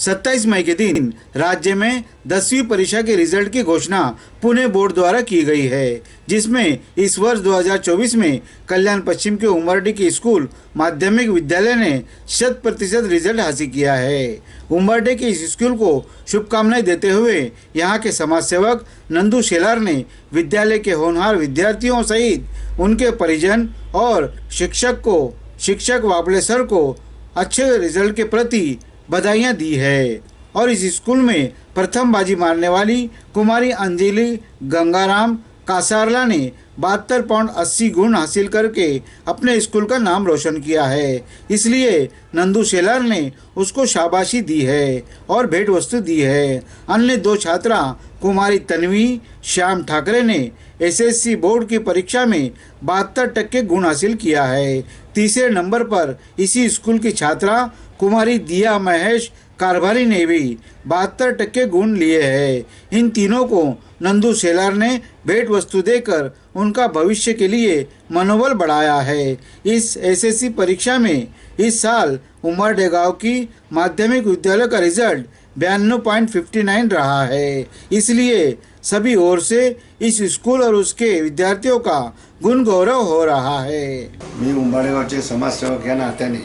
27 मई के दिन राज्य में 10वीं परीक्षा के रिजल्ट की घोषणा पुणे बोर्ड द्वारा की गई है, जिसमें इस वर्ष 2024 में कल्याण पश्चिम के उमरडी के स्कूल माध्यमिक विद्यालय ने 100% रिजल्ट हासिल किया है। उमरडी के इस स्कूल को शुभकामनाएं देते हुए यहाँ के समाज सेवक नंदू शेलार ने विद्यालय के होनहार विद्यार्थियों सहित उनके परिजन और शिक्षक वाबले सर को अच्छे रिजल्ट के प्रति बधाइयां दी है। और इस स्कूल में प्रथम बाजी मारने वाली कुमारी अंजलि गंगाराम कासारला ने 72.80 गुण हासिल करके अपने स्कूल का नाम रोशन किया है। इसलिए नंदू शेलार ने उसको शाबाशी दी है और भेंट वस्तु दी है। अन्य दो छात्रा कुमारी तन्वी श्याम ठाकरे ने एसएससी बोर्ड की परीक्षा में 72% गुण हासिल किया है। तीसरे नंबर पर इसी स्कूल की छात्रा कुमारी दिया महेश कारभारी ने भी 72% गुण लिए हैं। इन तीनों को नंदू शेलार ने भेंट वस्तु देकर उनका भविष्य के लिए मनोबल बढ़ाया है। इस एसएससी परीक्षा में इस साल उमरडे गांव की माध्यमिक विद्यालय का रिजल्ट 92.59 रहा है। इसलिए सभी ओर से इस स्कूल और उसके विद्यार्थियों का गुण गौरव हो रहा है। मी उंबाडे गावचे समाजसेवक या नात्याने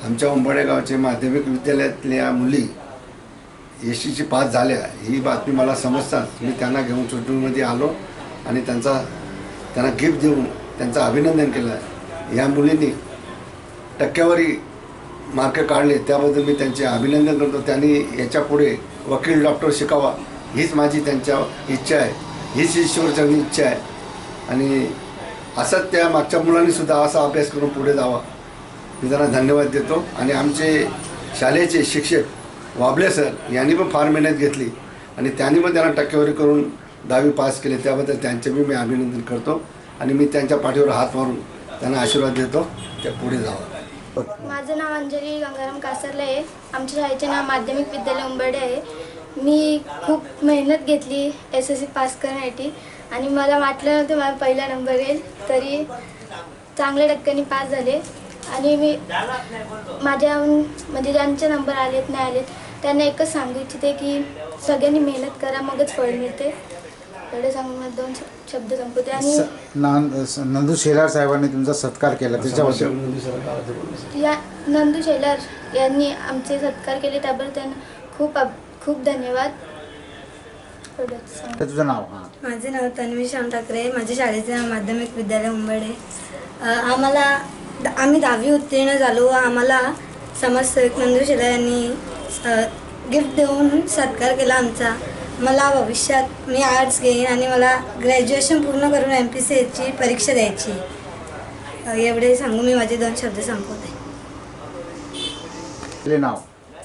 आमच्या उंबाडे गावचे माध्यमिक विद्यालयातल्या मुली एसटीची पास झाल्या ही बातमी मला समजताच मी त्यांना घेऊन स्टुडिओमध्ये आलो आणि त्यांना गिफ्ट देऊन त्यांचं अभिनंदन केलं। या मुलींनी टक्केवारी मार्क काढले त्याबद्दल मी त्यांचे अभिनंदन करतो। त्यांनी याच्या पुढे वकील डॉक्टर शिकावा हीच माझी त्यांच्या इच्छा आहे, हीच ईश्वरचरणी इच्छा आहे आणि असंच त्या मागच्या मुलांनी सुद्धा असा अभ्यास करून पुढे जावा मी त्यांना धन्यवाद देतो। आणि आमचे शाळेचे शिक्षक वाबले सर यांनी पण फार मेहनत घेतली आणि त्यांनी पण त्यांना टक्केवारी करून 10वी पास केले, त्याबद्दल त्यांचे मी अभिनंदन करतो आणि मी त्यांच्या पाठीवर हात मारून त्यांना आशीर्वाद देतो त्या पुढे जावं। माझं नाव अंजली गंगाराम कासारला आहे। आमच्या शाळेचे नाव माध्यमिक विद्यालय उंबरडे आहे। मी खूप मेहनत घेतली एसएससी पास करण्यासाठी आणि मला वाटलं नव्हतं मला पहिला नंबर येईल, तरी चांगल्या टक्क्यांनी पास झाले। आणि मी माझ्या म्हणजे ज्यांचे नंबर आलेत नाही आलेत त्यांना एकच सांगू इच्छिते की सगळ्यांनी मेहनत करा, मगच फळ मिळते। एवढे सांगून मला 2 शब्द संपवते। आणि नंदू शेलार साहेबांनी तुमचा सत्कार केला त्याच्याबद्दल या नंदू शेलार यांनी आमचे सत्कार केले त्याबद्दल त्यांना खूप खूप धन्यवाद। तुझं नाव? माझे नाव तन्वी श्याम ठाकरे, माझ्या शाळेचे नाव माध्यमिक विद्यालय उंबरडे। आम्ही 10वी उत्तीर्ण झालो व आम्हाला समाजसेवक नंदू शेलार यांनी गिफ्ट देऊन सत्कार केला आमचा। मला भविष्यात मी आर्ट्स घेईन आणि मला ग्रॅज्युएशन पूर्ण करून MPSCची परीक्षा द्यायची। एवढे सांगू मी माझे 2 शब्द संपवते।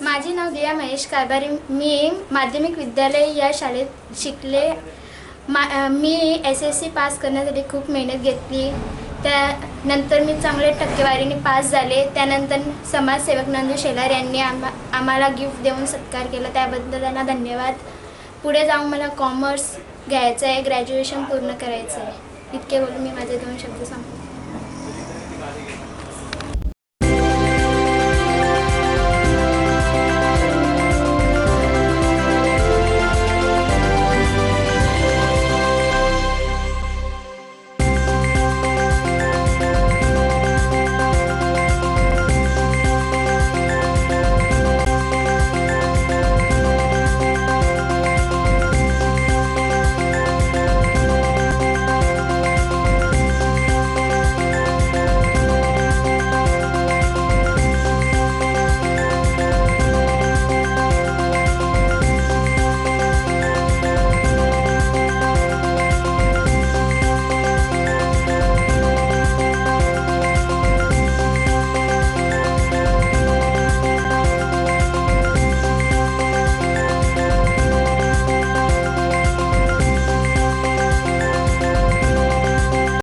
माझे नाव दिया महेश कारभारी, मी माध्यमिक विद्यालय या शाळेत शिकले। मी SSC पास करण्यासाठी खूप मेहनत घेतली, त्यानंतर मी चांगल्या टक्केवारीने पास झाले। त्यानंतर समाजसेवक नंदू शेलार यांनी आम्हाला गिफ्ट देऊन सत्कार केला, त्याबद्दल त्यांना धन्यवाद। पुढे जाऊन मला कॉमर्स घ्यायचं आहे, ग्रॅज्युएशन पूर्ण करायचं आहे। इतके बोलून मी माझे 2 शब्द संपवते।